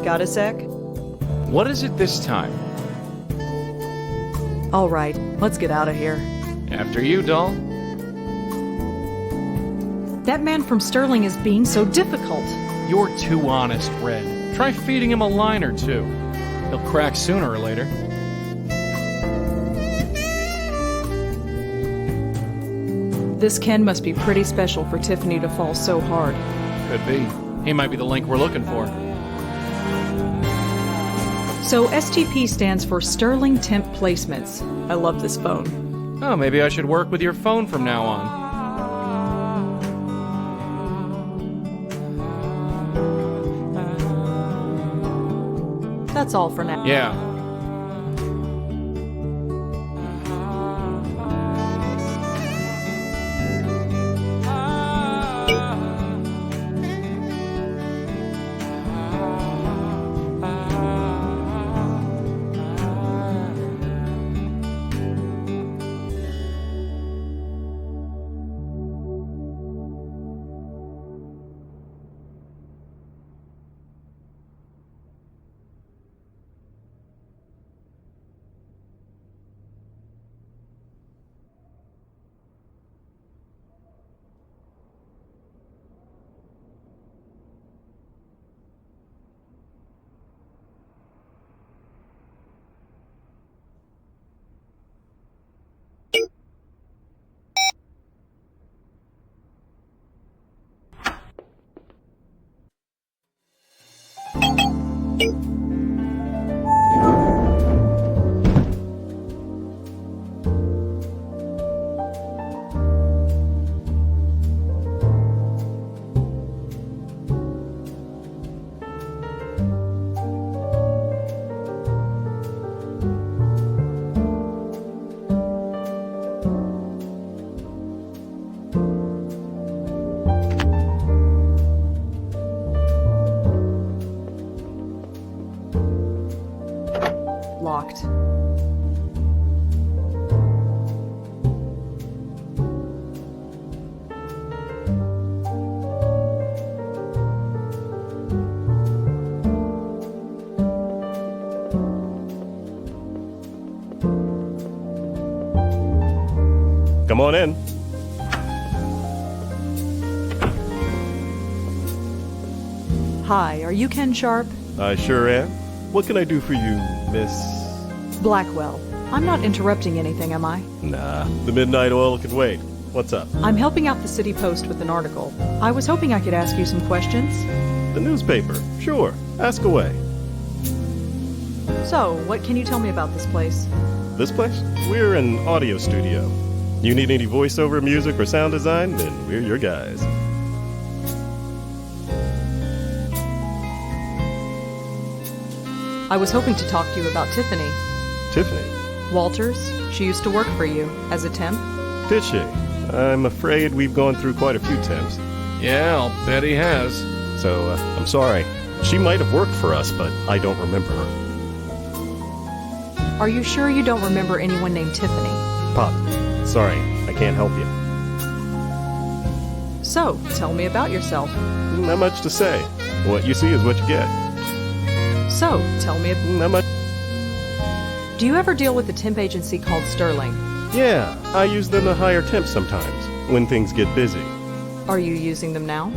Got a sec? What is it this time? All right, let's get out of here. After you, doll. That man from Sterling is being so difficult. You're too honest, Red. Try feeding him a line or two. He'll crack sooner or later. This Ken must be pretty special for Tiffany to fall so hard. Could be. He might be the link we're looking for. So STP stands for Sterling Temp Placements. I love this phone. Oh, maybe I should work with your phone from now on. That's all for now. Yeah. Locked. Come on in. Hi, are you Ken Sharp? I sure am. What can I do for you, Miss... Blackwell. I'm not interrupting anything, am I? Nah, the midnight oil can wait. What's up? I'm helping out the City Post with an article. I was hoping I could ask you some questions. The newspaper. Sure. Ask away. So, what can you tell me about this place? This place? We're an audio studio. You need any voiceover music or sound design? Then we're your guys. I was hoping to talk to you about Tiffany. Tiffany? Walters, she used to work for you as a temp. Did she? I'm afraid we've gone through quite a few temps. Yeah, I'll bet he has. So, I'm sorry. She might have worked for us, but I don't remember her. Are you sure you don't remember anyone named Tiffany? Pop, sorry, I can't help you. So, tell me about yourself. Not much to say. What you see is what you get. So, tell me... Not much. Do you ever deal with a temp agency called Sterling? Yeah, I use them to hire temps sometimes, when things get busy. Are you using them now?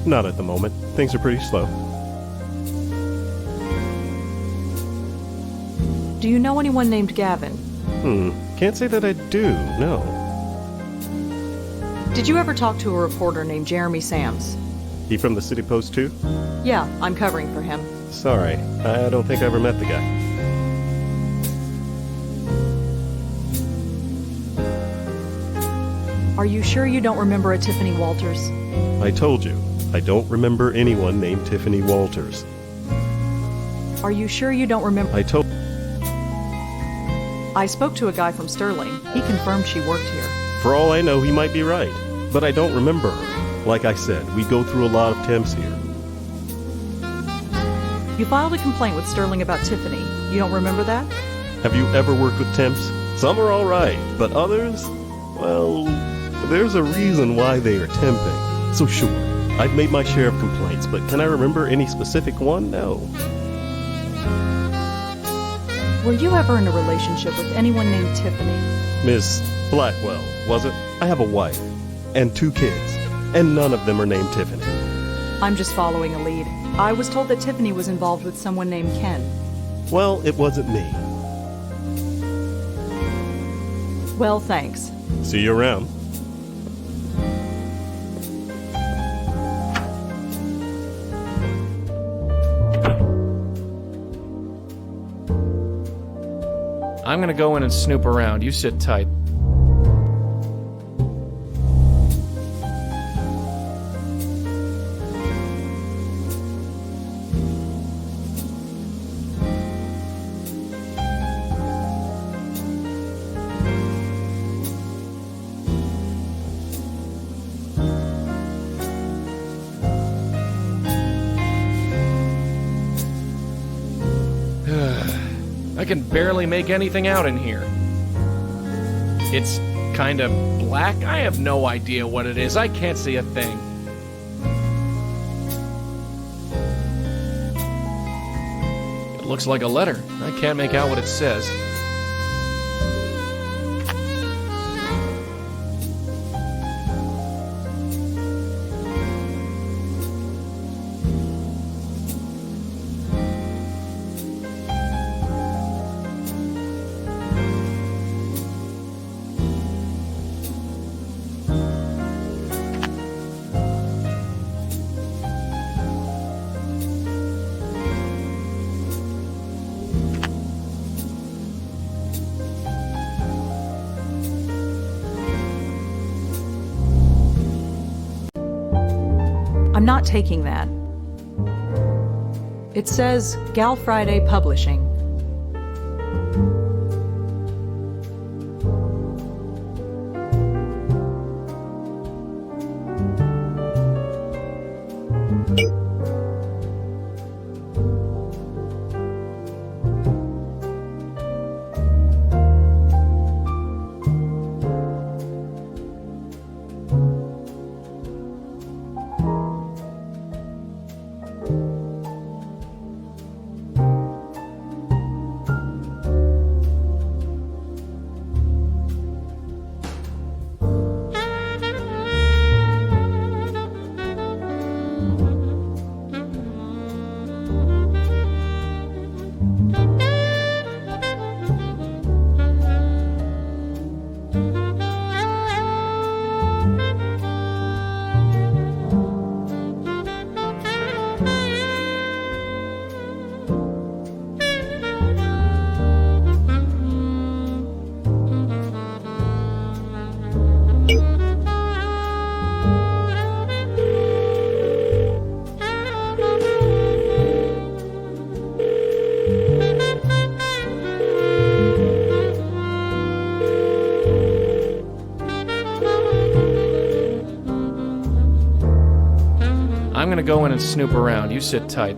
Not at the moment. Things are pretty slow. Do you know anyone named Gavin? Can't say that I do, no. Did you ever talk to a reporter named Jeremy Sams? He from the City Post too? Yeah, I'm covering for him. Sorry, I don't think I ever met the guy. Are you sure you don't remember a Tiffany Walters? I told you, I don't remember anyone named Tiffany Walters. Are you sure you don't remember... I spoke to a guy from Sterling. He confirmed she worked here. For all I know, he might be right, but I don't remember her. Like I said, we go through a lot of temps here. You filed a complaint with Sterling about Tiffany. You don't remember that? Have you ever worked with temps? Some are all right, but others, well, there's a reason why they are temping. So sure, I've made my share of complaints, but can I remember any specific one? No. Were you ever in a relationship with anyone named Tiffany? Miss Blackwell, was it? I have a wife and 2 kids, and none of them are named Tiffany. I'm just following a lead. I was told that Tiffany was involved with someone named Ken. Well, it wasn't me. Well, thanks. See you around. I'm gonna go in and snoop around. You sit tight. I can barely make anything out in here. It's kind of black. I have no idea what it is. I can't see a thing. It looks like a letter. I can't make out what it says. I'm not taking that. It says Gal Friday Publishing. I'm gonna go in and snoop around. You sit tight.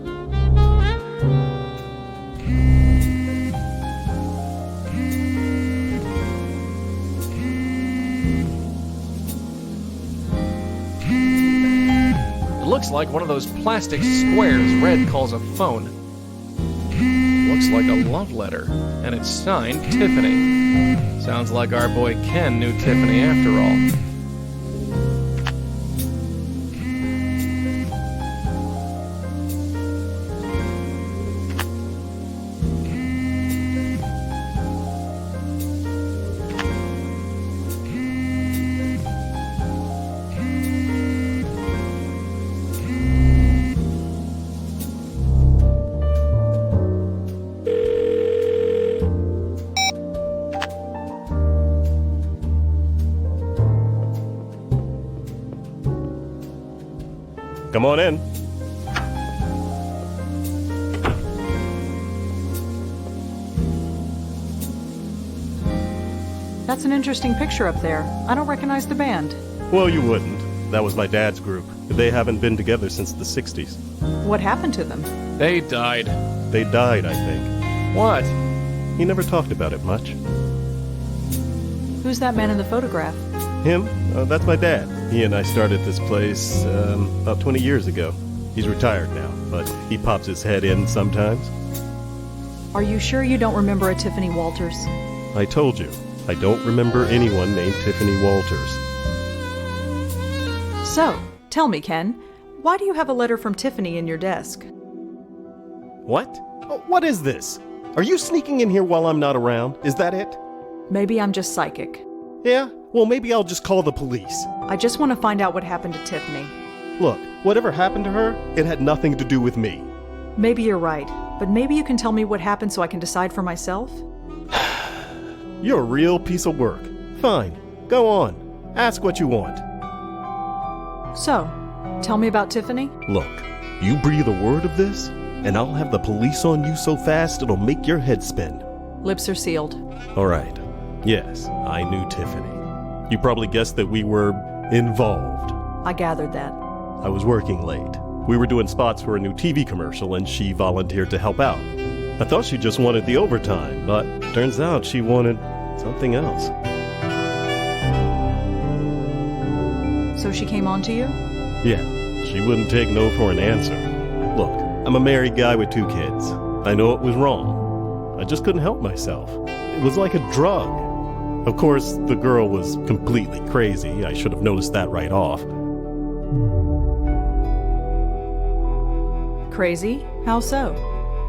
It looks like one of those plastic squares Red calls a phone. Looks like a love letter, and it's signed Tiffany. Sounds like our boy Ken knew Tiffany after all. Come on in. That's an interesting picture up there. I don't recognize the band. Well, you wouldn't. That was my dad's group. They haven't been together since the 60s. What happened to them? They died. They died, I think. What? He never talked about it much. Who's that man in the photograph? Him? That's my dad. He and I started this place about 20 years ago. He's retired now, but he pops his head in sometimes. Are you sure you don't remember a Tiffany Walters? I told you, I don't remember anyone named Tiffany Walters. So, tell me, Ken, why do you have a letter from Tiffany in your desk? What? Oh, what is this? Are you sneaking in here while I'm not around? Is that it? Maybe I'm just psychic. Yeah? Well, maybe I'll just call the police. I just want to find out what happened to Tiffany. Look, whatever happened to her, it had nothing to do with me. Maybe you're right, but maybe you can tell me what happened so I can decide for myself? You're a real piece of work. Fine, go on. Ask what you want. So, tell me about Tiffany? Look, you breathe a word of this, and I'll have the police on you so fast it'll make your head spin. Lips are sealed. All right. Yes, I knew Tiffany. You probably guessed that we were involved. I gathered that. I was working late. We were doing spots for a new TV commercial and she volunteered to help out. I thought she just wanted the overtime, but turns out she wanted something else. So she came on to you? Yeah, she wouldn't take no for an answer. Look, I'm a married guy with 2 kids. I know it was wrong. I just couldn't help myself. It was like a drug. Of course, the girl was completely crazy. I should have noticed that right off. Crazy? How so?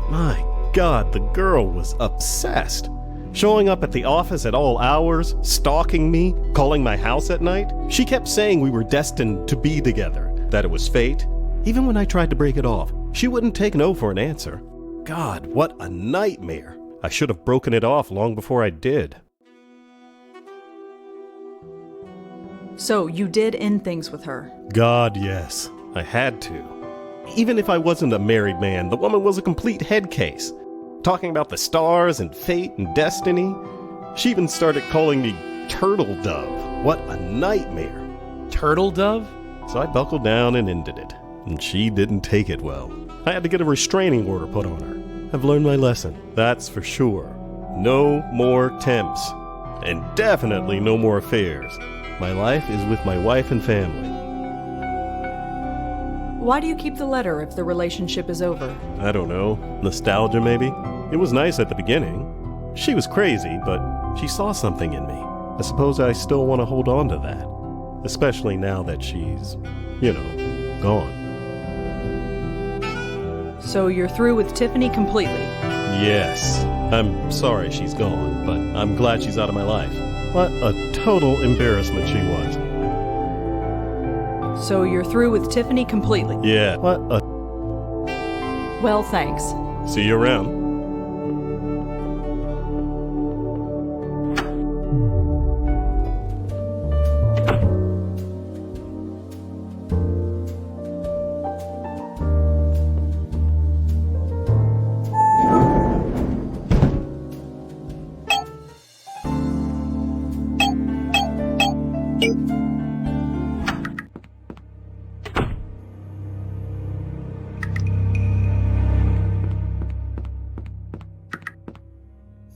My God, the girl was obsessed. Showing up at the office at all hours, stalking me, calling my house at night. She kept saying we were destined to be together, that it was fate. Even when I tried to break it off, she wouldn't take no for an answer. God, what a nightmare. I should have broken it off long before I did. So you did end things with her? God, yes. I had to. Even if I wasn't a married man, the woman was a complete head case. Talking about the stars and fate and destiny. She even started calling me Turtle Dove. What a nightmare. Turtle dove? So I buckled down and ended it. And she didn't take it well. I had to get a restraining order put on her. I've learned my lesson, that's for sure. No more temps. And definitely no more affairs. My life is with my wife and family. Why do you keep the letter if the relationship is over? I don't know. Nostalgia, maybe? It was nice at the beginning. She was crazy, but she saw something in me. I suppose I still want to hold on to that. Especially now that she's, gone. So you're through with Tiffany completely? Yes. I'm sorry she's gone, but I'm glad she's out of my life. What a total embarrassment she was. So you're through with Tiffany completely? Yeah. What a... Well, thanks. See you around.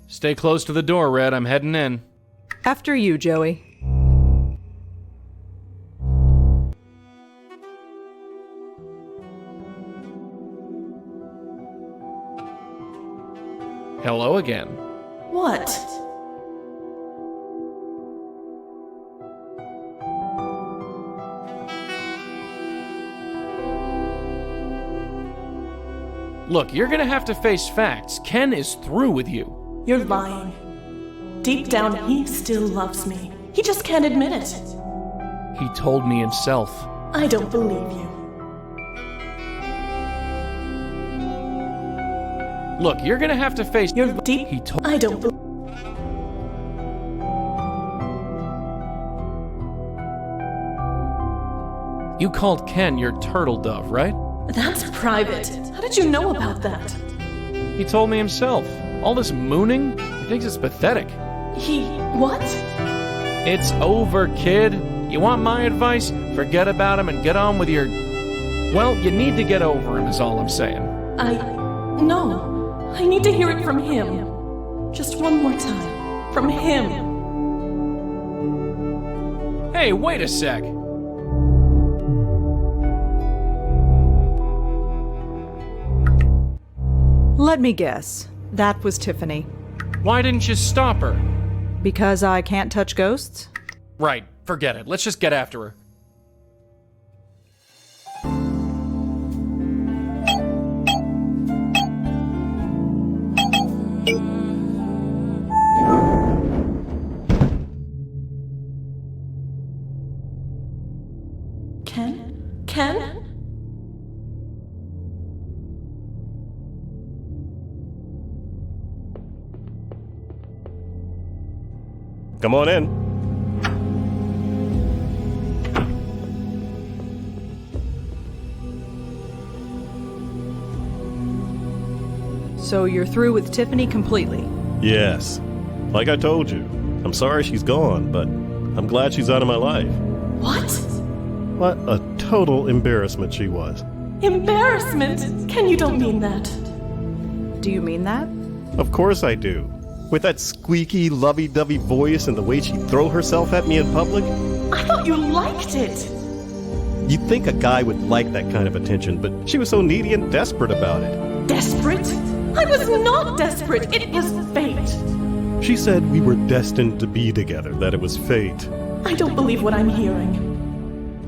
Stay close to the door, Red. I'm heading in. After you, Joey. Hello again. What? Look, you're gonna have to face facts. Ken is through with you. You're lying. Deep down, he still loves me. He just can't admit it. He told me himself. I don't believe you. Look, you're gonna have to face... You're deep. He told... I don't believe... You called Ken your turtle dove, right? That's private. How did you know about that? He told me himself. All this mooning? He thinks it's pathetic. He... what? It's over, kid. You want my advice? Forget about him and get on with your... Well, you need to get over him is all I'm saying. No. I need to hear it from him. Just one more time. From him. Hey, wait a sec. Let me guess. That was Tiffany. Why didn't you stop her? Because I can't touch ghosts? Right, forget it. Let's just get after her. Ken? Come on in. So you're through with Tiffany completely? Yes. Like I told you, I'm sorry she's gone, but I'm glad she's out of my life. What? What a total embarrassment she was. Embarrassment? Ken, you don't mean that. Do you mean that? Of course I do. With that squeaky, lovey-dovey voice and the way she'd throw herself at me in public. I thought you liked it. You'd think a guy would like that kind of attention, but she was so needy and desperate about it. Desperate? I was not desperate. It was fate. She said we were destined to be together, that it was fate. I don't believe what I'm hearing.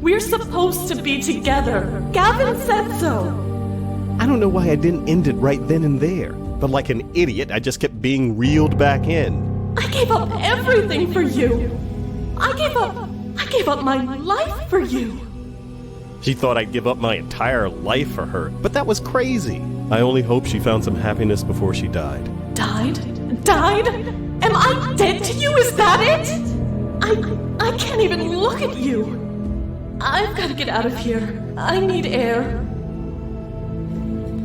We're supposed to be together. Gavin said so. I don't know why I didn't end it right then and there, but like an idiot, I just kept being reeled back in. I gave up everything for you. I gave up my life for you. She thought I'd give up my entire life for her, but that was crazy. I only hope she found some happiness before she died. Died? Died? Am I dead to you? Is that it? I can't even look at you. I've got to get out of here. I need air.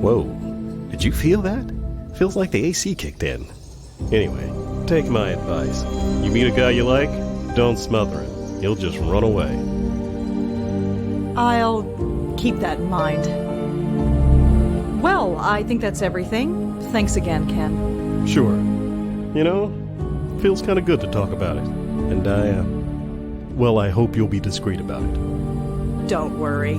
Whoa, did you feel that? Feels like the AC kicked in. Anyway, take my advice. You meet a guy you like, don't smother him. He'll just run away. I'll keep that in mind. Well, I think that's everything. Thanks again, Ken. Sure. You know, feels kind of good to talk about it. And I hope you'll be discreet about it. Don't worry.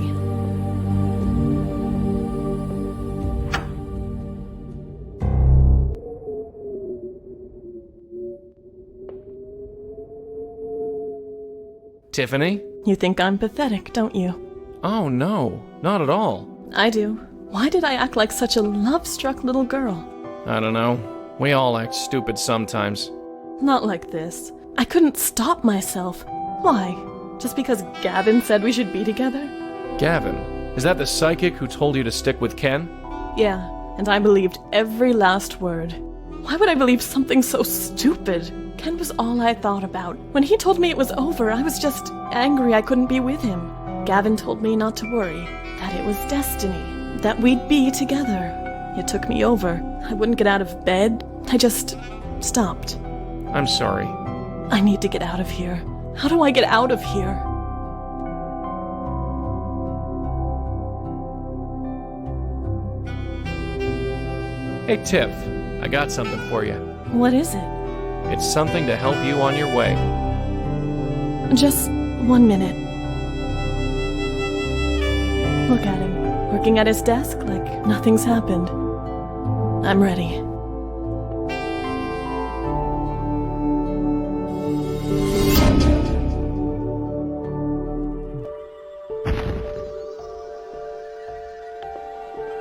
Tiffany? You think I'm pathetic, don't you? Oh no, not at all. I do. Why did I act like such a love-struck little girl? I don't know. We all act stupid sometimes. Not like this. I couldn't stop myself. Why? Just because Gavin said we should be together? Gavin? Is that the psychic who told you to stick with Ken? Yeah, and I believed every last word. Why would I believe something so stupid? Ken was all I thought about. When he told me it was over, I was just angry I couldn't be with him. Gavin told me not to worry, that it was destiny, that we'd be together. It took me over. I wouldn't get out of bed. I just stopped. I'm sorry. I need to get out of here. How do I get out of here? Hey Tiff, I got something for you. What is it? It's something to help you on your way. Just 1 minute. Look at him, working at his desk like nothing's happened. I'm ready.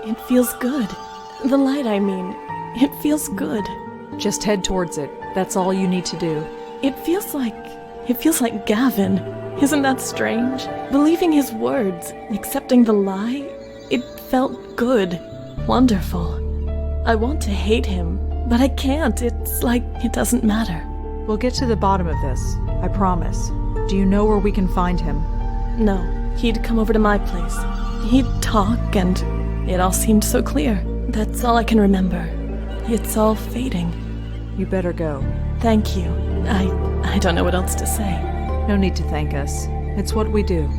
It feels good. The light, I mean. It feels good. Just head towards it. That's all you need to do. It feels like Gavin. Isn't that strange? Believing his words, accepting the lie, it felt good. Wonderful. I want to hate him, but I can't. It's like it doesn't matter. We'll get to the bottom of this. I promise. Do you know where we can find him? No, he'd come over to my place. He'd talk, and it all seemed so clear. That's all I can remember. It's all fading. You better go. Thank you. I don't know what else to say. No need to thank us. It's what we do.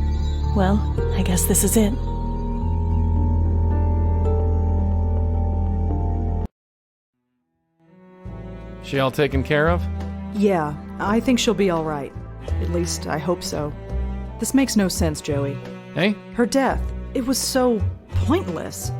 Well, I guess this is it. She all taken care of? Yeah, I think she'll be all right. At least, I hope so. This makes no sense, Joey. Hey? Her death, it was so pointless.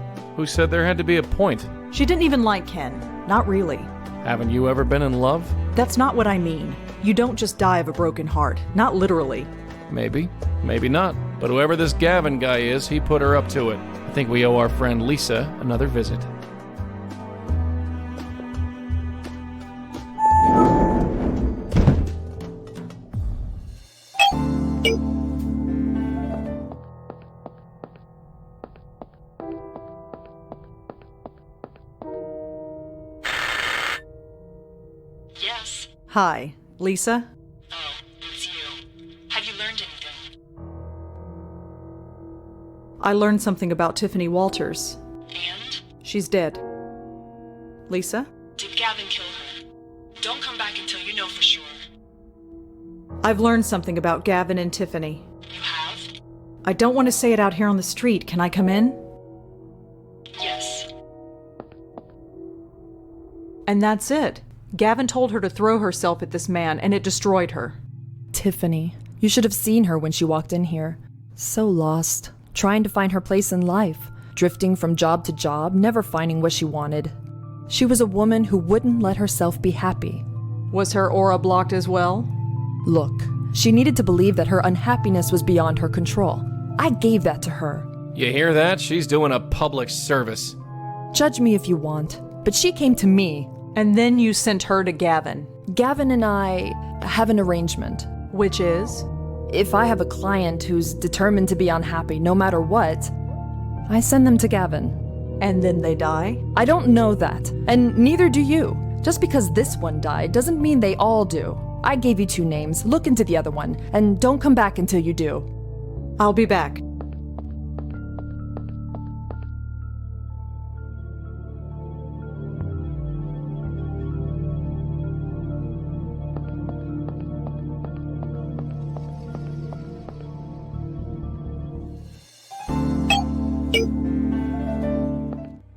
Who said there had to be a point? She didn't even like Ken. Not really. Haven't you ever been in love? That's not what I mean. You don't just die of a broken heart. Not literally. Maybe, maybe not. But whoever this Gavin guy is, he put her up to it. I think we owe our friend Lisa another visit. Yes. Hi, Lisa? Oh, it's you. Have you learned anything? I learned something about Tiffany Walters. And? She's dead. Lisa? Did Gavin kill her? Don't come back until you know for sure. I've learned something about Gavin and Tiffany. You have? I don't want to say it out here on the street. Can I come in? Yes. And that's it. Gavin told her to throw herself at this man, and it destroyed her. Tiffany. You should have seen her when she walked in here. So lost, trying to find her place in life, drifting from job to job, never finding what she wanted. She was a woman who wouldn't let herself be happy. Was her aura blocked as well? Look, she needed to believe that her unhappiness was beyond her control. I gave that to her. You hear that? She's doing a public service. Judge me if you want, but she came to me. And then you sent her to Gavin. Gavin and I have an arrangement. Which is? If I have a client who's determined to be unhappy no matter what, I send them to Gavin. And then they die? I don't know that, and neither do you. Just because this one died doesn't mean they all do. I gave you 2 names. Look into the other one, and don't come back until you do. I'll be back.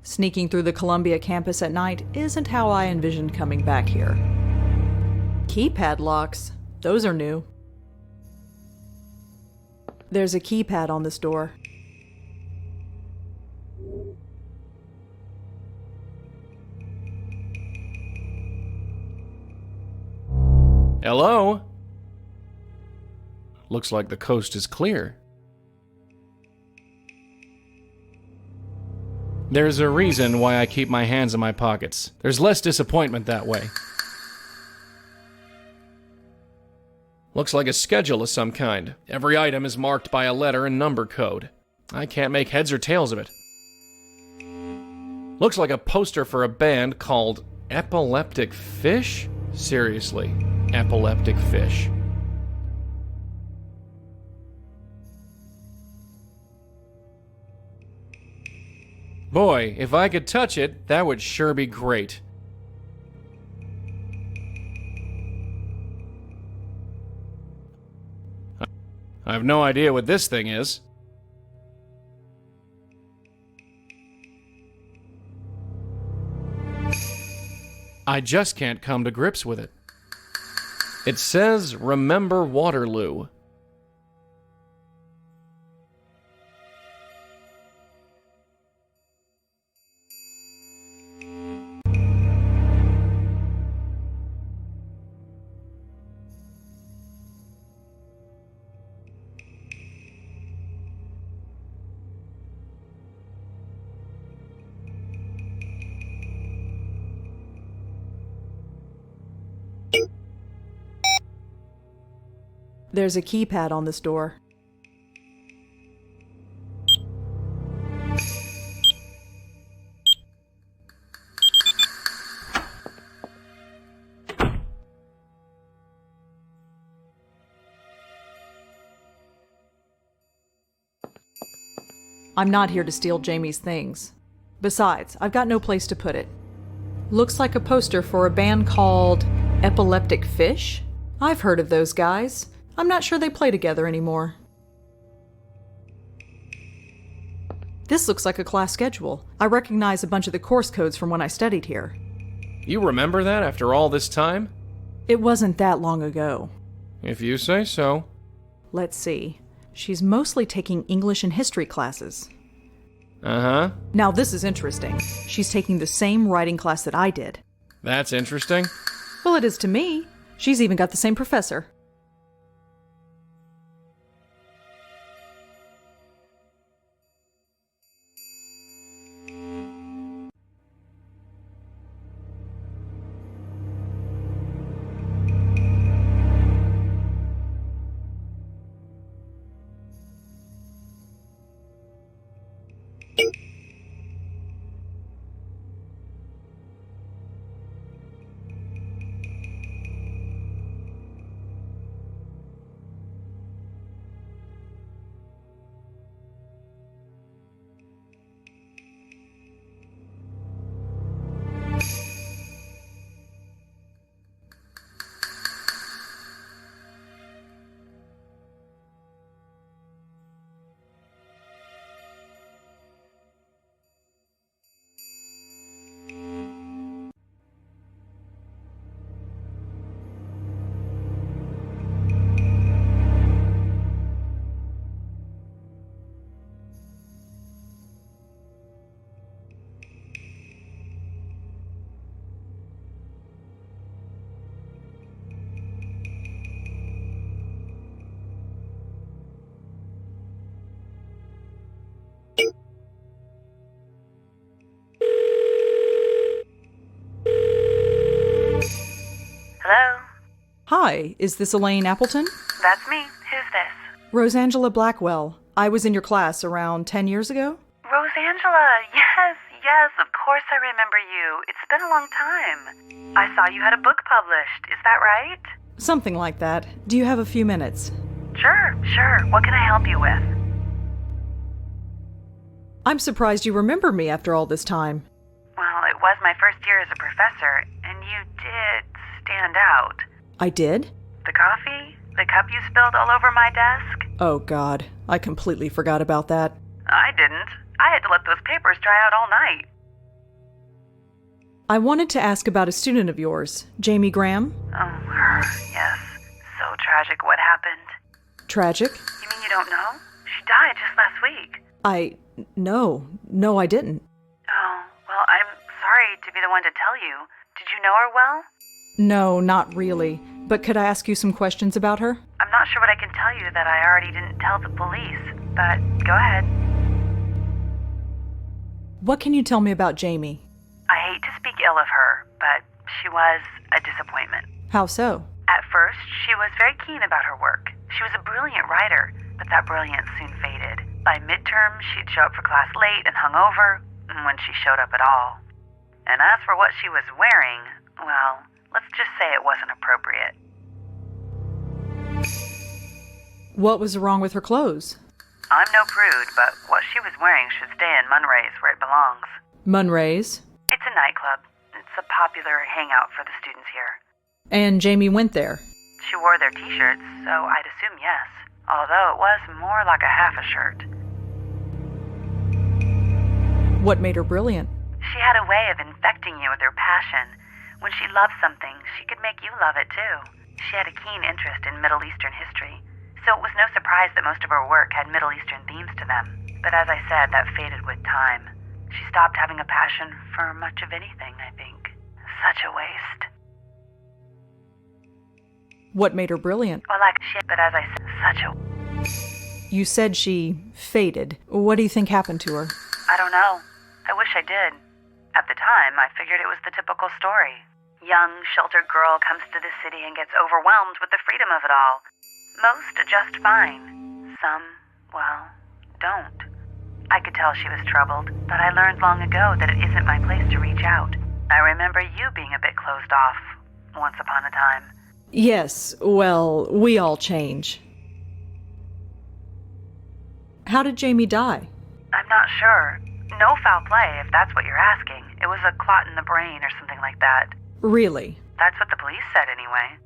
Sneaking through the Columbia campus at night isn't how I envisioned coming back here. Keypad locks. Those are new. There's a keypad on this door. Hello? Looks like the coast is clear. There's a reason why I keep my hands in my pockets. There's less disappointment that way. Looks like a schedule of some kind. Every item is marked by a letter and number code. I can't make heads or tails of it. Looks like a poster for a band called Epileptic Fish? Seriously, Epileptic Fish. Boy, if I could touch it, that would sure be great. I have no idea what this thing is. I just can't come to grips with it. It says, "Remember Waterloo." There's a keypad on this door. I'm not here to steal Jamie's things. Besides, I've got no place to put it. Looks like a poster for a band called Epileptic Fish? I've heard of those guys. I'm not sure they play together anymore. This looks like a class schedule. I recognize a bunch of the course codes from when I studied here. You remember that after all this time? It wasn't that long ago. If you say so. Let's see. She's mostly taking English and history classes. Uh-huh. Now this is interesting. She's taking the same writing class that I did. That's interesting. Well, it is to me. She's even got the same professor. Hello? Hi, is this Elaine Appleton? That's me. Who's this? Rosangela Blackwell. I was in your class around 10 years ago. Rosangela. Yes, of course I remember you. It's been a long time. I saw you had a book published. Is that right? Something like that. Do you have a few minutes? Sure. What can I help you with? I'm surprised you remember me after all this time. Well, it was my first year as a professor, and you did stand out. I did? The coffee? The cup you spilled all over my desk? Oh, God. I completely forgot about that. I didn't. I had to let those papers dry out all night. I wanted to ask about a student of yours, Jamie Graham. Oh, her. Yes. So tragic what happened. Tragic? You mean you don't know? She died just last week. No, I didn't. Oh, well, I'm sorry to be the one to tell you. Did you know her well? No, not really. But could I ask you some questions about her? I'm not sure what I can tell you that I already didn't tell the police, but go ahead. What can you tell me about Jamie? I hate to speak ill of her, but she was a disappointment. How so? At first, she was very keen about her work. She was a brilliant writer, but that brilliance soon faded. By midterm, she'd show up for class late and hungover, when she showed up at all. And as for what she was wearing, well, let's just say it wasn't appropriate. What was wrong with her clothes? I'm no prude, but what she was wearing should stay in Munray's where it belongs. Munray's? It's a nightclub. It's a popular hangout for the students here. And Jamie went there? She wore their t-shirts, so I'd assume yes. Although it was more like a half a shirt. What made her brilliant? She had a way of infecting you with her passion. When she loved something, she could make you love it too. She had a keen interest in Middle Eastern history, so it was no surprise that most of her work had Middle Eastern themes to them. But as I said, that faded with time. She stopped having a passion for much of anything, I think. Such a waste. What made her brilliant? Well, like shit, but as I said, such a... You said she faded. What do you think happened to her? I don't know. I wish I did. At the time, I figured it was the typical story. Young, sheltered girl comes to the city and gets overwhelmed with the freedom of it all. Most adjust fine. Some, well, don't. I could tell she was troubled, but I learned long ago that it isn't my place to reach out. I remember you being a bit closed off, once upon a time. Yes, well, we all change. How did Jamie die? I'm not sure. No foul play, if that's what you're asking. It was a clot in the brain or something like that. Really? That's what the police said anyway.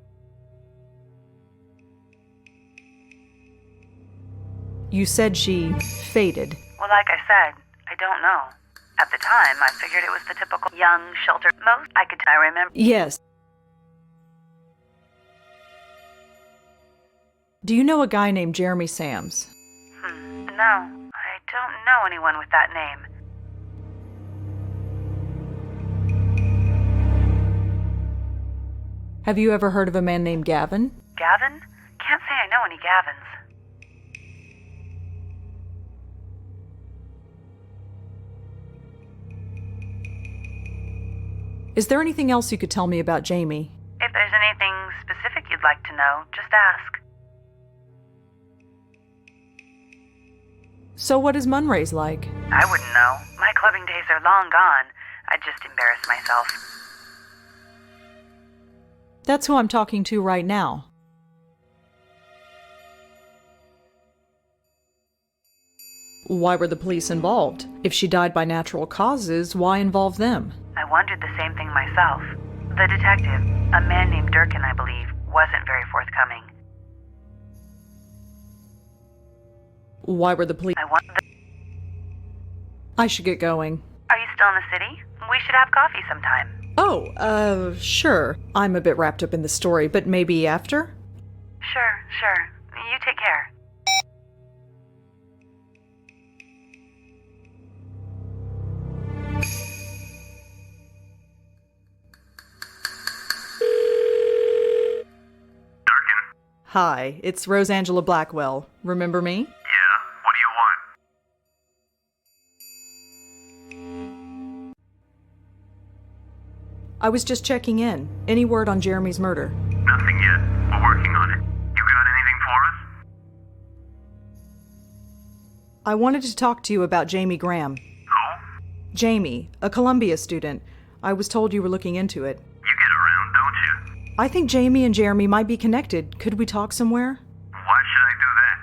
You said she faded. Well, like I said, I don't know. At the time, I figured it was the typical young, sheltered... Most I remember... Yes. Do you know a guy named Jeremy Sams? No, I don't know anyone with that name. Have you ever heard of a man named Gavin? Gavin? Can't say I know any Gavins. Is there anything else you could tell me about Jamie? If there's anything specific you'd like to know, just ask. So what is Munray's like? I wouldn't know. My clubbing days are long gone. I'd just embarrass myself. That's who I'm talking to right now. Why were the police involved? If she died by natural causes, why involve them? I wondered the same thing myself. The detective, a man named Durkin, I believe, wasn't very forthcoming. Why were the police... I should get going. Are you still in the city? We should have coffee sometime. Oh, sure. I'm a bit wrapped up in the story, but maybe after? Sure. You take care. Hi, it's Rosangela Blackwell. Remember me? Yeah, what do you want? I was just checking in. Any word on Jeremy's murder? Nothing yet. We're working on it. You got anything for us? I wanted to talk to you about Jamie Graham. Who? Jamie, a Columbia student. I was told you were looking into it. You get around, don't you? I think Jamie and Jeremy might be connected. Could we talk somewhere? Why should I do that?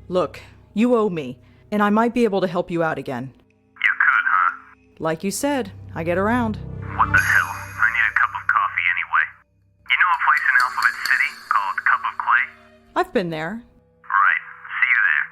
Look, you owe me, and I might be able to help you out again. You could, huh? Like you said, I get around. What the hell? I need a cup of coffee anyway. You know a place in Alphabet City called Cup of Clay? I've been there. Right. See you there.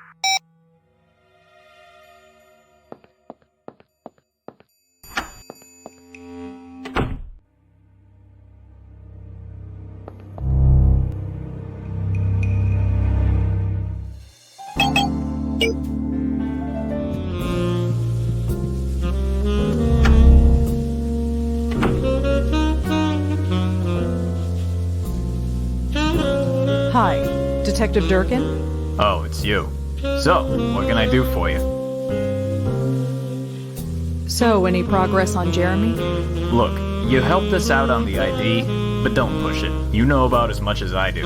Hi, Detective Durkin? Oh, it's you. So, what can I do for you? So, any progress on Jeremy? Look, you helped us out on the ID, but don't push it. You know about as much as I do.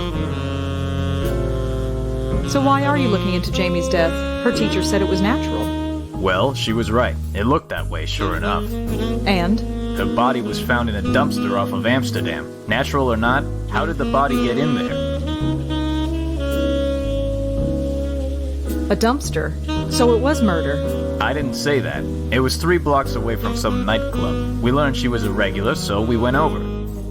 So why are you looking into Jamie's death? Her teacher said it was natural. Well, she was right. It looked that way, sure enough. And? The body was found in a dumpster off of Amsterdam. Natural or not, how did the body get in there? A dumpster. So it was murder. I didn't say that. It was 3 blocks away from some nightclub. We learned she was a regular, so we went over.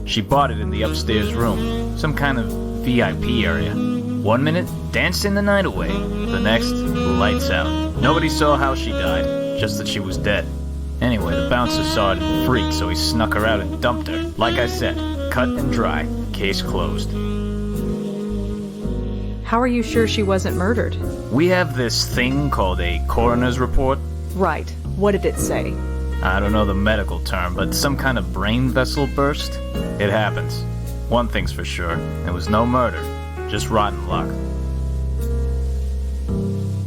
She bought it in the upstairs room. Some kind of VIP area. 1 minute, dancing the night away. The next, lights out. Nobody saw how she died, just that she was dead. Anyway, the bouncer saw it and freaked, so he snuck her out and dumped her. Like I said, cut and dry. Case closed. How are you sure she wasn't murdered? We have this thing called a coroner's report. Right. What did it say? I don't know the medical term, but some kind of brain vessel burst? It happens. One thing's for sure, there was no murder. Just rotten luck.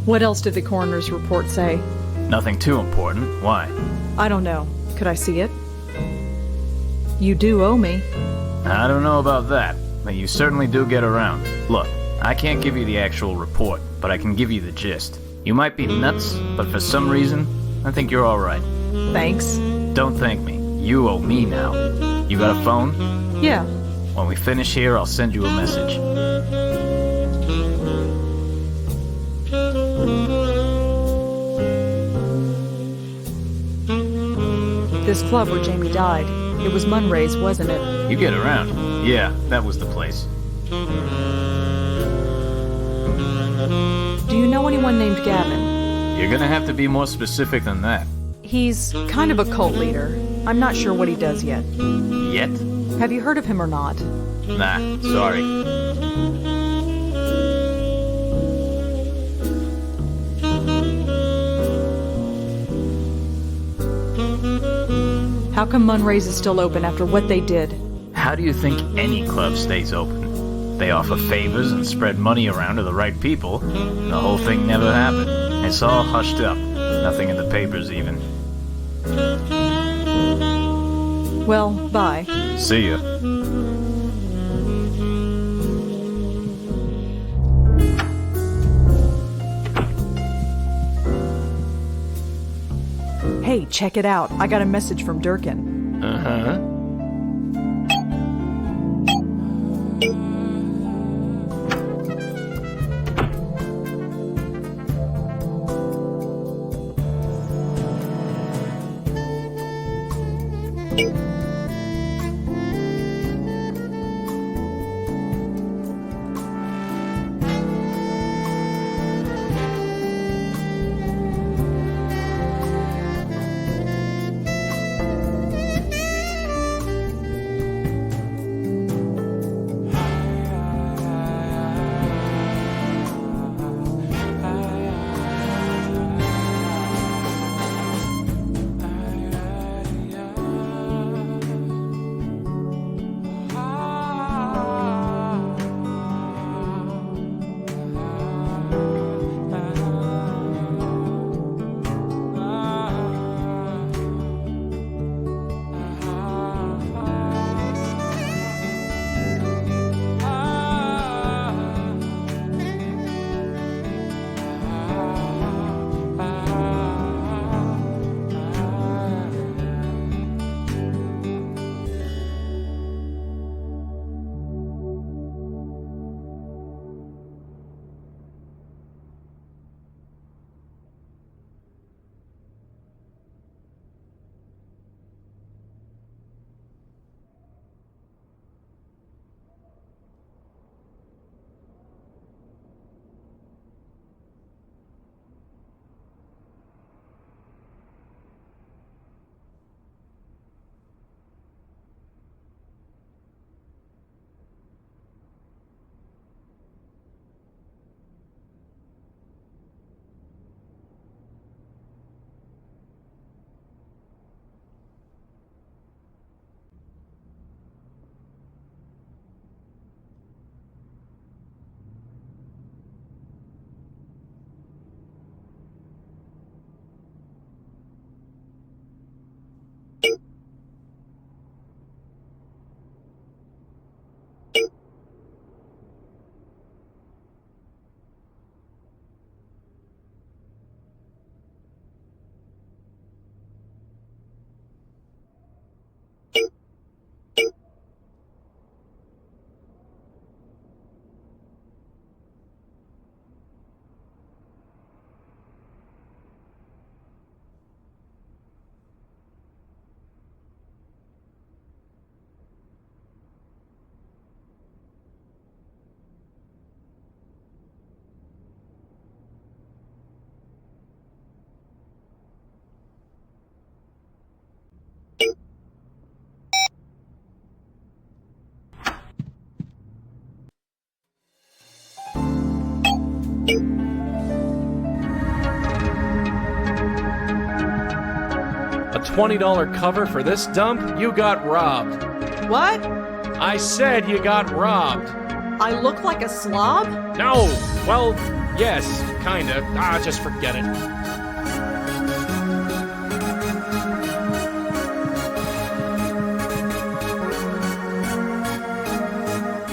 What else did the coroner's report say? Nothing too important. Why? I don't know. Could I see it? You do owe me. I don't know about that, but you certainly do get around. Look, I can't give you the actual report, but I can give you the gist. You might be nuts, but for some reason, I think you're alright. Thanks. Don't thank me. You owe me now. You got a phone? Yeah. When we finish here, I'll send you a message. This club where Jamie died. It was Munray's, wasn't it? You get around. Yeah, that was the place. Do you know anyone named Gavin? You're gonna have to be more specific than that. He's kind of a cult leader. I'm not sure what he does yet. Yet? Have you heard of him or not? Nah, sorry. How come Munray's is still open after what they did? How do you think any club stays open? They offer favors and spread money around to the right people. The whole thing never happened. It's all hushed up. Nothing in the papers even. Well, bye. See ya. Hey, check it out. I got a message from Durkin. Uh-huh. A $20 cover for this dump? You got robbed. What? I said you got robbed. I look like a slob? No! Well, yes, kinda. Just forget it.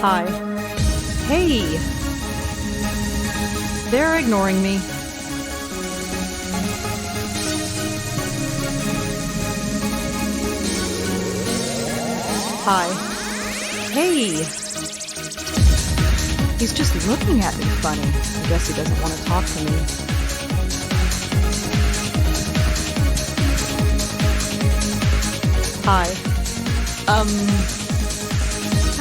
Hi. Hey! They're ignoring me. Hi. Hey! He's just looking at me funny. I guess he doesn't want to talk to me. Hi. I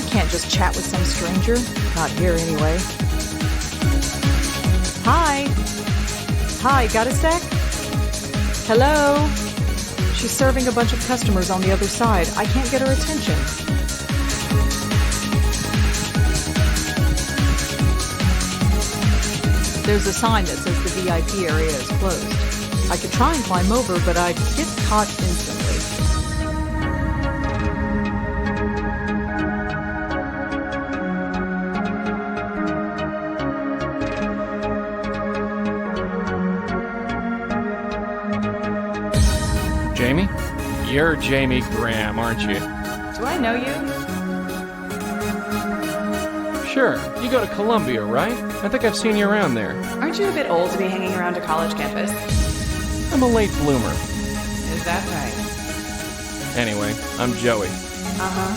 can't just chat with some stranger. Not here anyway. Hi. Hi, got a sec? Hello? She's serving a bunch of customers on the other side. I can't get her attention. There's a sign that says the VIP area is closed. I could try and climb over, but I'd get caught instantly. You're Jamie Graham, aren't you? Do I know you? Sure. You go to Columbia, right? I think I've seen you around there. Aren't you a bit old to be hanging around a college campus? I'm a late bloomer. Is that right? Anyway, I'm Joey. Uh-huh.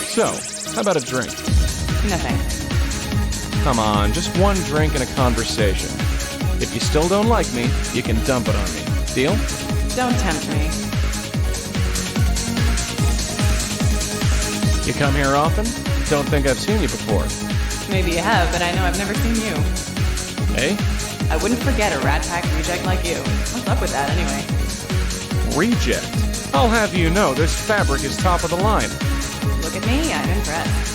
So, how about a drink? No thanks. Come on, just one drink and a conversation. If you still don't like me, you can dump it on me. Deal? Don't tempt me. You come here often? Don't think I've seen you before. Maybe you have, but I know I've never seen you. Hey? I wouldn't forget a rat pack reject like you. What's up with that anyway? Reject? I'll have you know, this fabric is top of the line. Look at me, I'm impressed.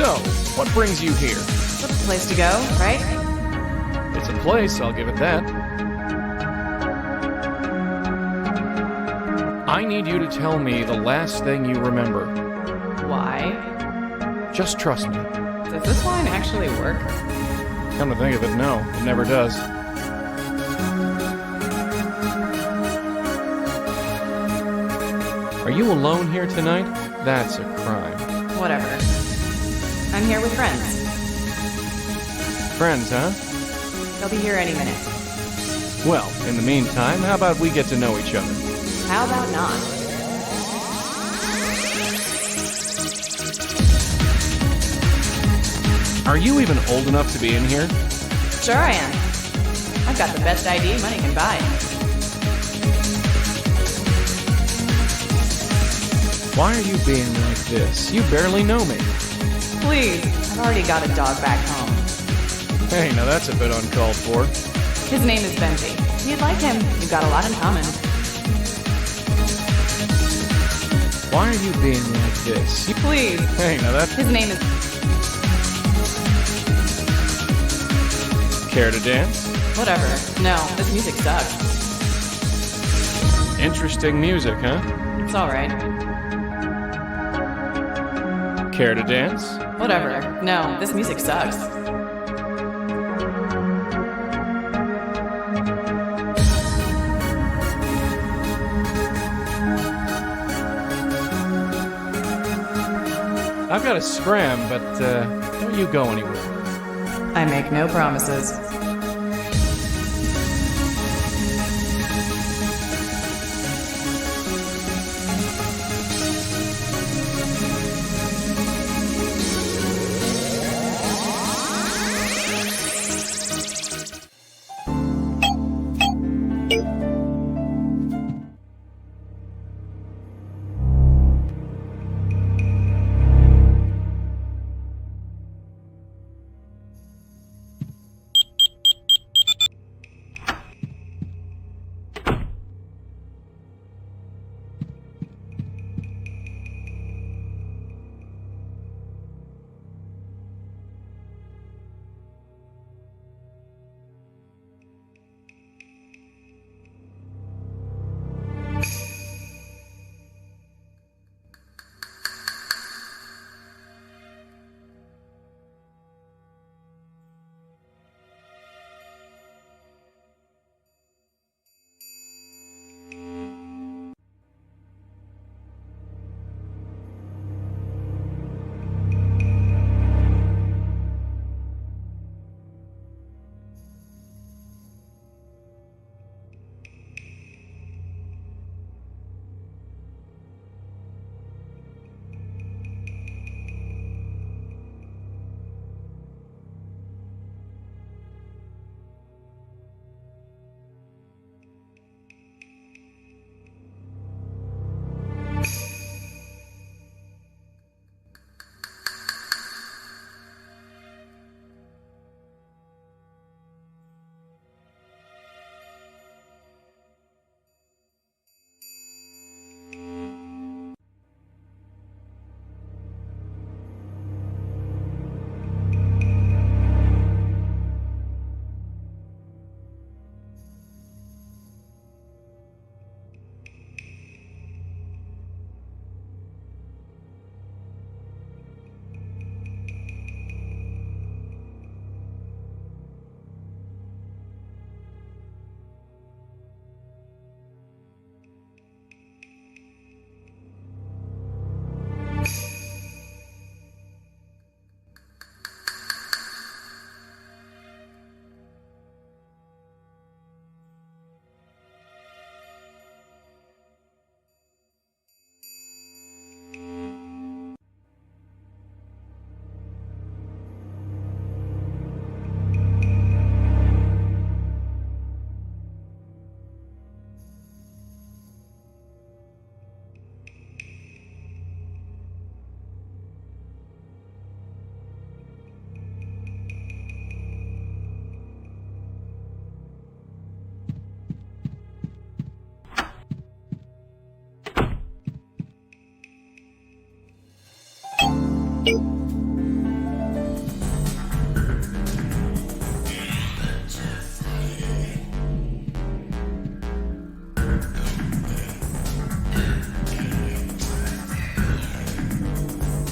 So, what brings you here? It's a place to go, right? It's a place, I'll give it that. I need you to tell me the last thing you remember. Why? Just trust me. Does this line actually work? Come to think of it, no, it never does. Are you alone here tonight? That's a crime. Whatever. I'm here with friends. Friends, huh? They'll be here any minute. Well, in the meantime, how about we get to know each other? How about not? Are you even old enough to be in here? Sure I am. I've got the best ID money can buy. Why are you being like this? You barely know me. Please, I've already got a dog back home. Hey, now that's a bit uncalled for. His name is Benji. You'd like him. You've got a lot in common. Why are you being like this? Please. Hey, now that's... His name is... Care to dance? Whatever. No, this music sucks. Interesting music, huh? It's alright. Care to dance? Whatever. No, this music sucks. I've got to scram, but don't you go anywhere. I make no promises.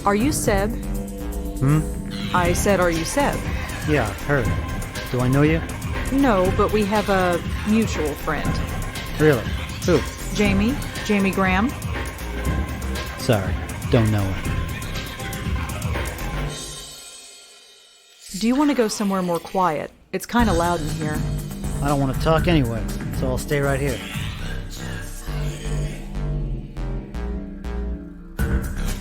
Are you Seb? I said, are you Seb? Yeah, her. Do I know you? No, but we have a mutual friend. Really? Who? Jamie? Jamie Graham? Sorry, don't know her. Do you want to go somewhere more quiet? It's kind of loud in here. I don't want to talk anyway, so I'll stay right here.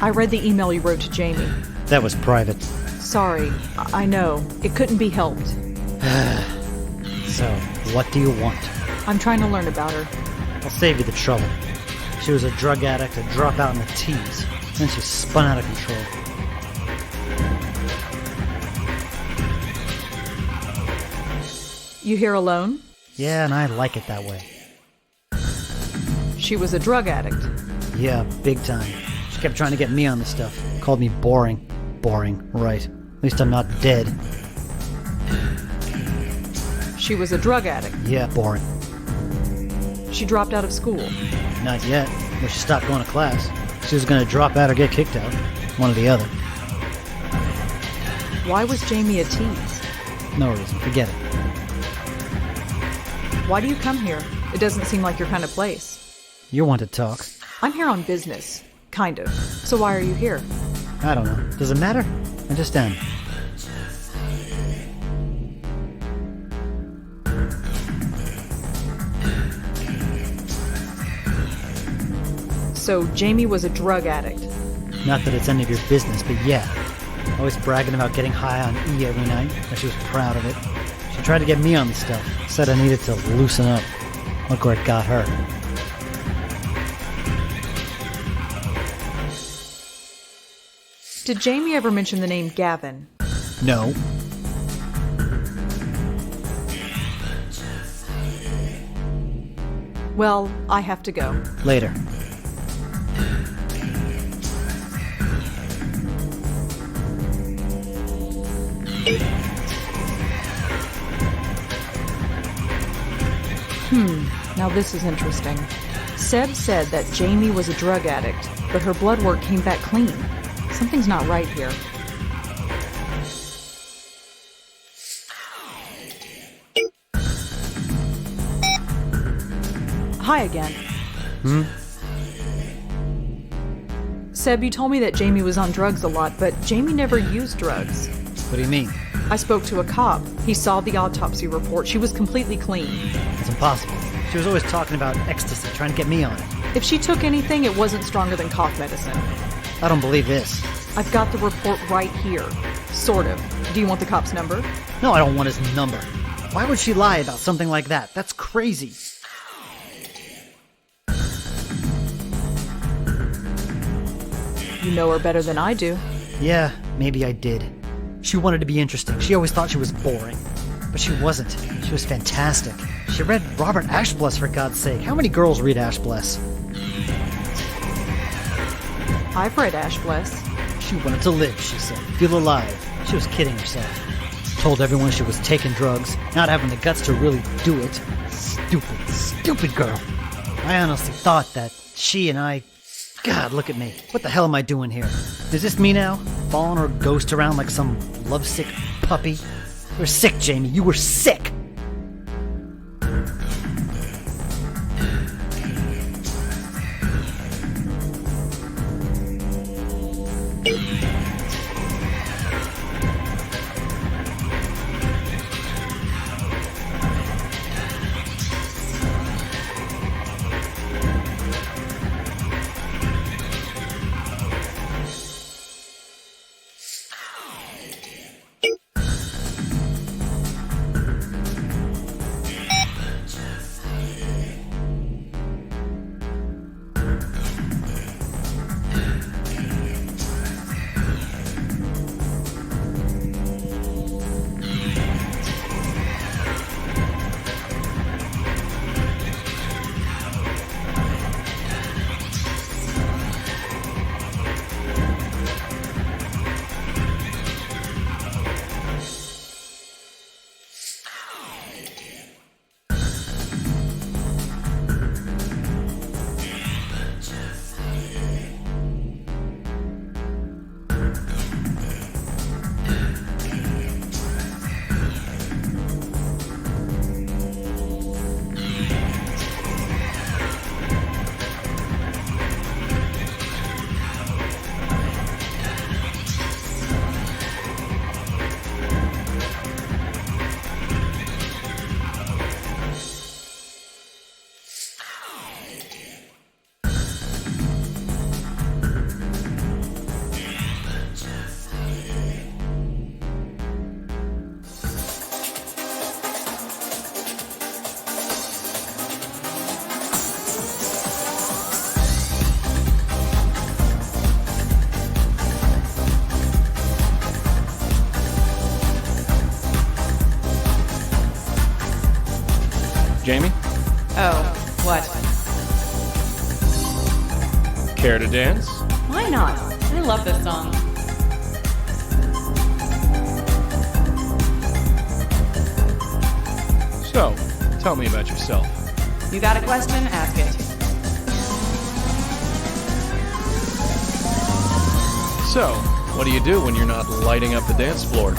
I read the email you wrote to Jamie. That was private. Sorry, I know. It couldn't be helped. So, what do you want? I'm trying to learn about her. I'll save you the trouble. She was a drug addict, a dropout in the teens. Then she spun out of control. You here alone? Yeah, and I like it that way. She was a drug addict. Yeah, big time. She kept trying to get me on the stuff. Called me boring. Boring, right. At least I'm not dead. She was a drug addict. Yeah, boring. She dropped out of school. Not yet, but she stopped going to class. She was going to drop out or get kicked out. One or the other. Why was Jamie a tease? No reason, forget it. Why do you come here? It doesn't seem like your kind of place. You want to talk? I'm here on business. Kind of. So why are you here? I don't know. Does it matter? I just am. So Jamie was a drug addict. Not that it's any of your business, but yeah. Always bragging about getting high on E every night, and she was proud of it. She tried to get me on the stuff. Said I needed to loosen up. Look where it got her. Did Jamie ever mention the name Gavin? No. Well, I have to go. Later. Now this is interesting. Seb said that Jamie was a drug addict, but her blood work came back clean. Something's not right here. Hi again. Seb, you told me that Jamie was on drugs a lot, but Jamie never used drugs. What do you mean? I spoke to a cop. He saw the autopsy report. She was completely clean. It's impossible. She was always talking about ecstasy, trying to get me on it. If she took anything, it wasn't stronger than cough medicine. I don't believe this. I've got the report right here. Sort of. Do you want the cop's number? No, I don't want his number. Why would she lie about something like that? That's crazy. You know her better than I do. Yeah, maybe I did. She wanted to be interesting. She always thought she was boring. But she wasn't. She was fantastic. She read Robert Ashbless, for God's sake. How many girls read Ashbless? I've read Ashbless. She wanted to live, she said. Feel alive. She was kidding herself. Told everyone she was taking drugs, not having the guts to really do it. Stupid girl. I honestly thought that she and I... God, look at me. What the hell am I doing here? Is this me now? Following her ghost around like some lovesick puppy? You were sick, Jamie. You were sick! Jamie? Oh, what? Care to dance? Why not? I love this song. So, tell me about yourself. You got a question? Ask it. So, what do you do when you're not lighting up the dance floor?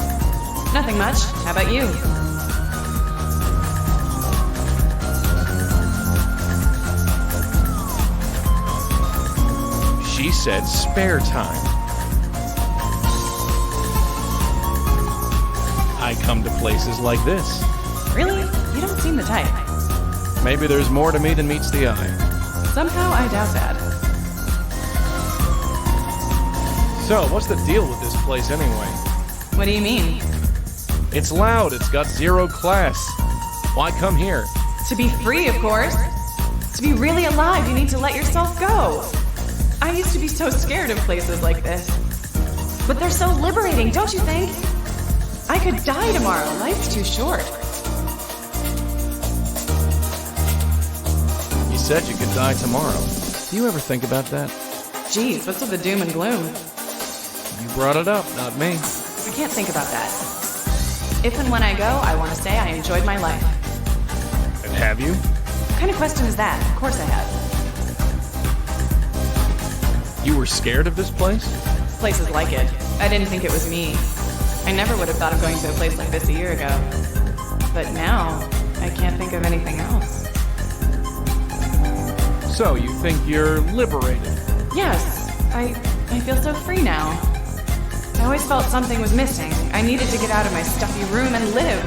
Nothing much. How about you? She said spare time. I come to places like this. Really? You don't seem the type. Maybe there's more to me than meets the eye. Somehow I doubt that. So, what's the deal with this place anyway? What do you mean? It's loud, it's got zero class. Why come here? To be free, of course. To be really alive, you need to let yourself go. I used to be so scared of places like this. But they're so liberating, don't you think? I could die tomorrow. Life's too short. You said you could die tomorrow. Do you ever think about that? Geez, what's with the doom and gloom? You brought it up, not me. I can't think about that. If and when I go, I want to say I enjoyed my life. And have you? What kind of question is that? Of course I have. You were scared of this place? Places like it. I didn't think it was me. I never would have thought of going to a place like this a year ago. But now, I can't think of anything else. So, you think you're liberated? Yes, I feel so free now. I always felt something was missing. I needed to get out of my stuffy room and live.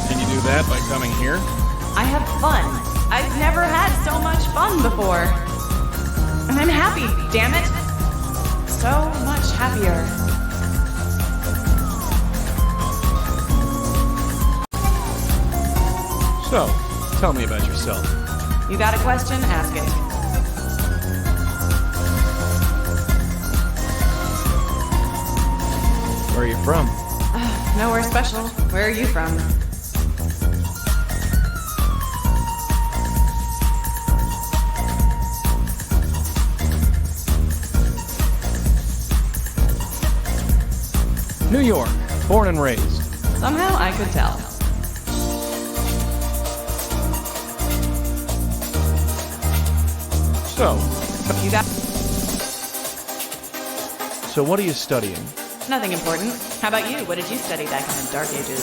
Can you do that by coming here? I have fun. I've never had so much fun before. And I'm happy, damn it. So much happier. So, tell me about yourself. You got a question? Ask it. Where are you from? Nowhere special. Where are you from? New York, born and raised. Somehow I could tell. So, You got so what are you studying? nothing important. How about you? What did you study back in the dark ages?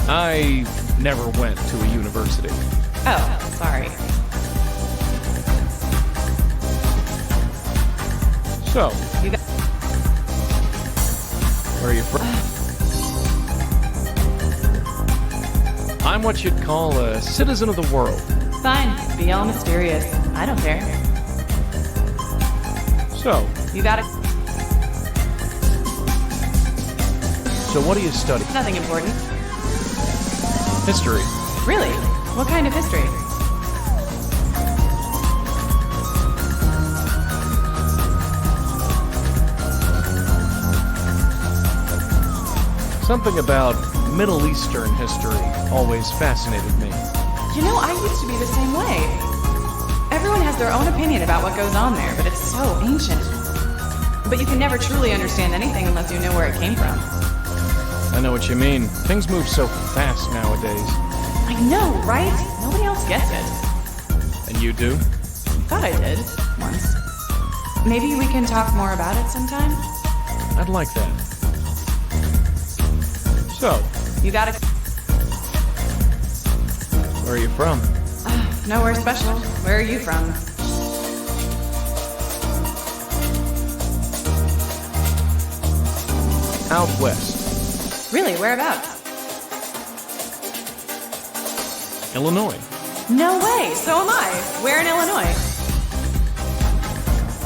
I never went to a university. Oh, sorry. So, You got where are you from? I'm what you'd call a citizen of the world. Fine. Be all mysterious. I don't care. So, You got it. so what do you study? Nothing important. History. Really? What kind of history? Something about Middle Eastern history always fascinated me. You know, I used to be the same way. Everyone has their own opinion about what goes on there, but it's so ancient. But you can never truly understand anything unless you know where it came from. I know what you mean. Things move so fast nowadays. I know, right? Nobody else gets it. And you do? Thought I did, once. Maybe we can talk more about it sometime? I'd like that. So, You got it. where are you from? Nowhere special. Where are you from? Out west. Really, whereabouts? Illinois. No way, so am I. Where in Illinois?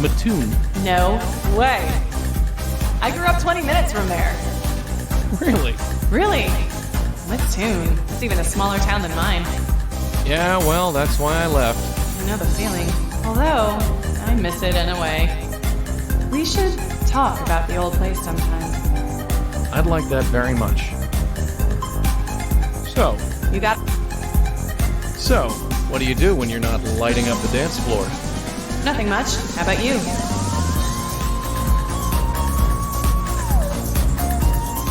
Mattoon. No way. I grew up 20 minutes from there. Really? Really? Mattoon. It's even a smaller town than mine. Yeah, well, that's why I left. I know the feeling. Although, I miss it in a way. We should talk about the old place sometime. I'd like that very much. So, You got... so, what do you do when you're not lighting up the dance floor? Nothing much. How about you?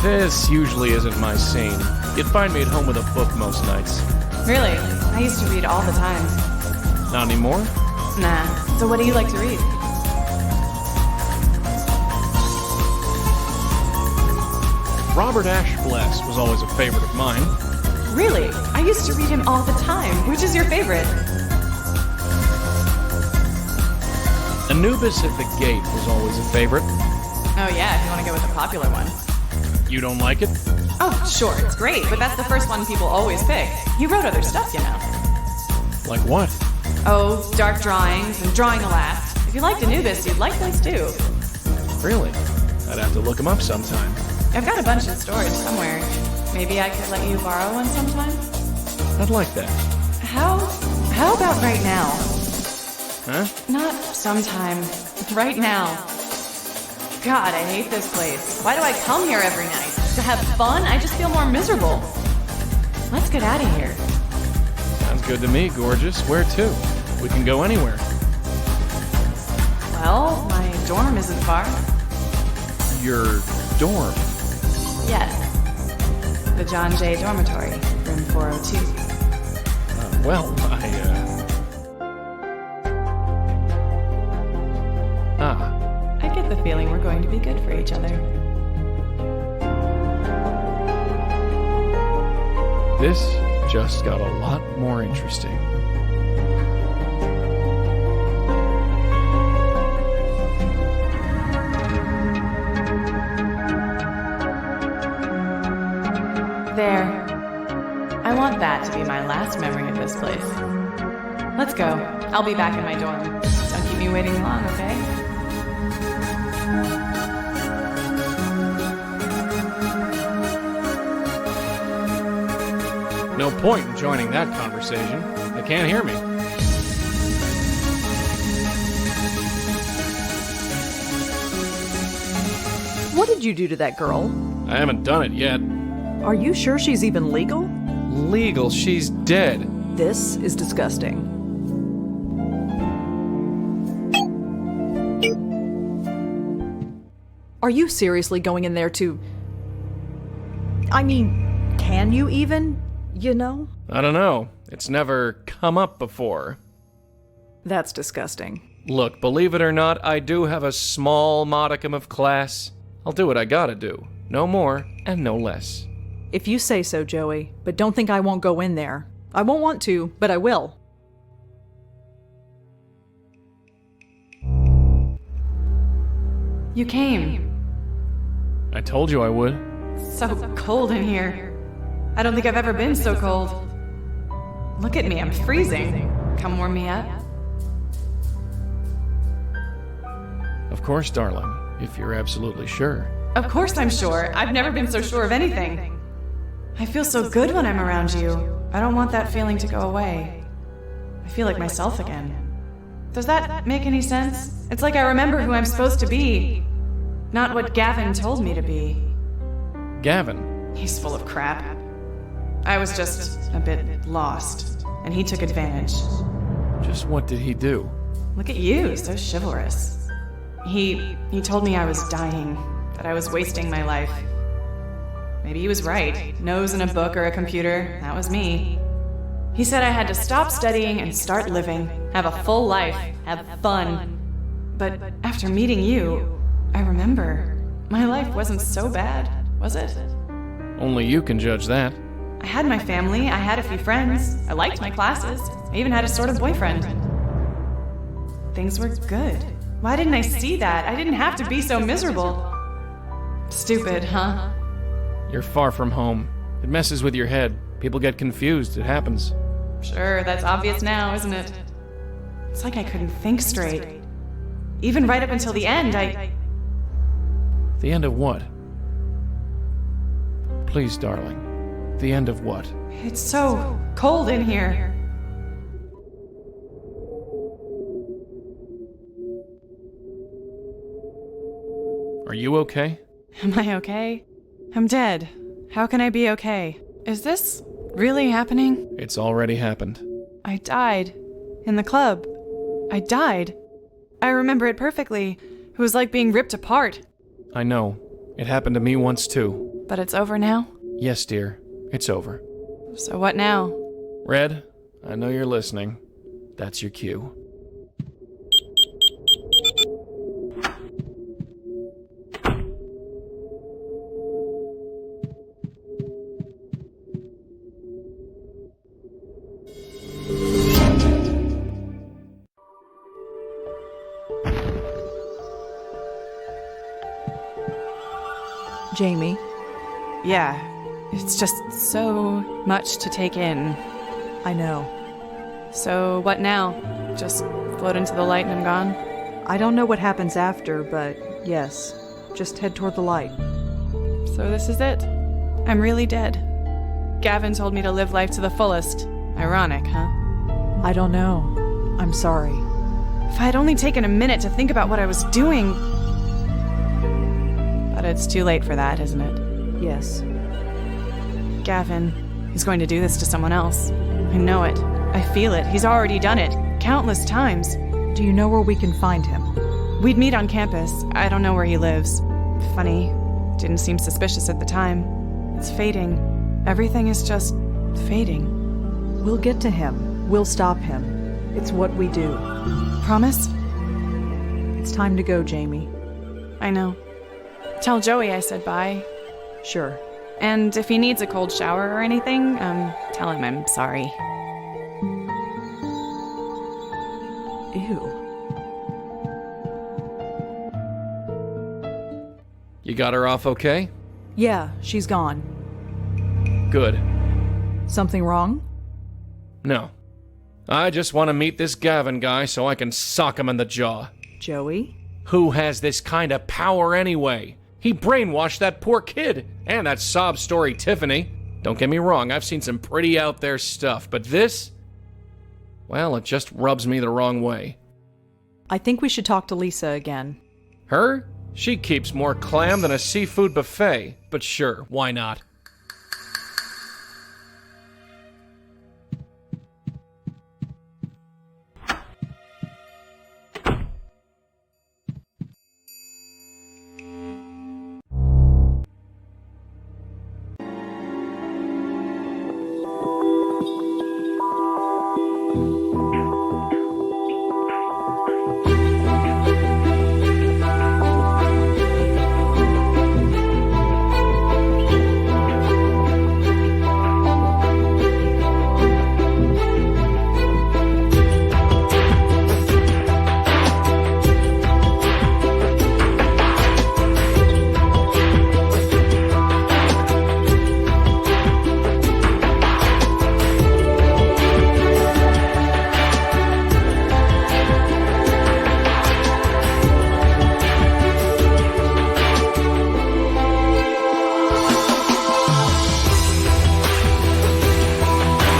This usually isn't my scene. You'd find me at home with a book most nights. Really? I used to read all the time. Not anymore? Nah. So what do you like to read? Robert Ashbless was always a favorite of mine. Really? I used to read him all the time. Which is your favorite? Anubis at the Gate was always a favorite. Oh yeah, if you want to go with a popular one. You don't like it? Oh, sure, it's great, but that's the first one people always pick. He wrote other stuff, you know. Like what? Oh, dark drawings and drawing a laugh. If you liked Anubis, you'd like those too. Really? I'd have to look him up sometime. I've got a bunch in storage somewhere. Maybe I could let you borrow one sometime? I'd like that. How about right now? Huh? Not sometime. Right now. God, I hate this place. Why do I come here every night? To have fun? I just feel more miserable. Let's get out of here. Sounds good to me, gorgeous. Where to? We can go anywhere. Well, my dorm isn't far. Your dorm? Yes. The John Jay Dormitory, room 402. Well, I get the feeling we're going to be good for each other. This just got a lot more interesting. There. I want that to be my last memory of this place. Let's go. I'll be back in my dorm. Don't keep me waiting long, okay? No point in joining that conversation. They can't hear me. What did you do to that girl? I haven't done it yet. Are you sure she's even legal? Legal? She's dead. This is disgusting. Are you seriously going in there to... I mean, can you even, you know? I don't know. It's never come up before. That's disgusting. Look, believe it or not, I do have a small modicum of class. I'll do what I gotta do. No more and no less. If you say so, Joey, but don't think I won't go in there. I won't want to, but I will. You came. I told you I would. So cold in here. I don't think I've ever been so cold. Look at me, I'm freezing. Come warm me up. Of course, darling, if you're absolutely sure. Of course I'm sure. I've never been so sure of anything. I feel so good when I'm around you. I don't want that feeling to go away. I feel like myself again. Does that make any sense? It's like I remember who I'm supposed to be, not what Gavin told me to be. Gavin? He's full of crap. I was just a bit lost, and he took advantage. Just what did he do? Look at you, so chivalrous. He told me I was dying, that I was wasting my life. Maybe he was right. Nose in a book or a computer, that was me. He said I had to stop studying and start living, have a full life, have fun. But after meeting you, I remember, my life wasn't so bad, was it? Only you can judge that. I had my family, I had a few friends, I liked my classes, I even had a sort of boyfriend. Things were good. Why didn't I see that? I didn't have to be so miserable. Stupid, huh? You're far from home. It messes with your head. People get confused. It happens. Sure, that's obvious now, isn't it? It's like I couldn't think straight. Even right up until the end, The end of what? Please, darling. The end of what? It's so cold in here. Are you okay? Am I okay? I'm dead. How can I be okay? Is this really happening? It's already happened. I died. In the club. I died. I remember it perfectly. It was like being ripped apart. I know. It happened to me once too. But it's over now? Yes, dear. It's over. So what now? Red, I know you're listening. That's your cue. Jamie. Yeah, it's just so much to take in. I know. So what now? Just float into the light and I'm gone? I don't know what happens after, but yes. Just head toward the light. So this is it. I'm really dead. Gavin told me to live life to the fullest. Ironic, huh? I don't know. I'm sorry. If I had only taken a minute to think about what I was doing... But it's too late for that, isn't it? Yes. Gavin, he's going to do this to someone else. I know it. I feel it. He's already done it. Countless times. Do you know where we can find him? We'd meet on campus. I don't know where he lives. Funny. Didn't seem suspicious at the time. It's fading. Everything is just fading. We'll get to him. We'll stop him. It's what we do. Promise? It's time to go, Jamie. I know. Tell Joey I said bye. Sure. And if he needs a cold shower or anything, tell him I'm sorry. Ew. You got her off okay? Yeah, she's gone. Good. Something wrong? No. I just want to meet this Gavin guy so I can sock him in the jaw. Joey? Who has this kind of power anyway? He brainwashed that poor kid, and that sob story Tiffany. Don't get me wrong, I've seen some pretty out there stuff, but this? Well, it just rubs me the wrong way. I think we should talk to Lisa again. Her? She keeps more clam than a seafood buffet, but sure, why not?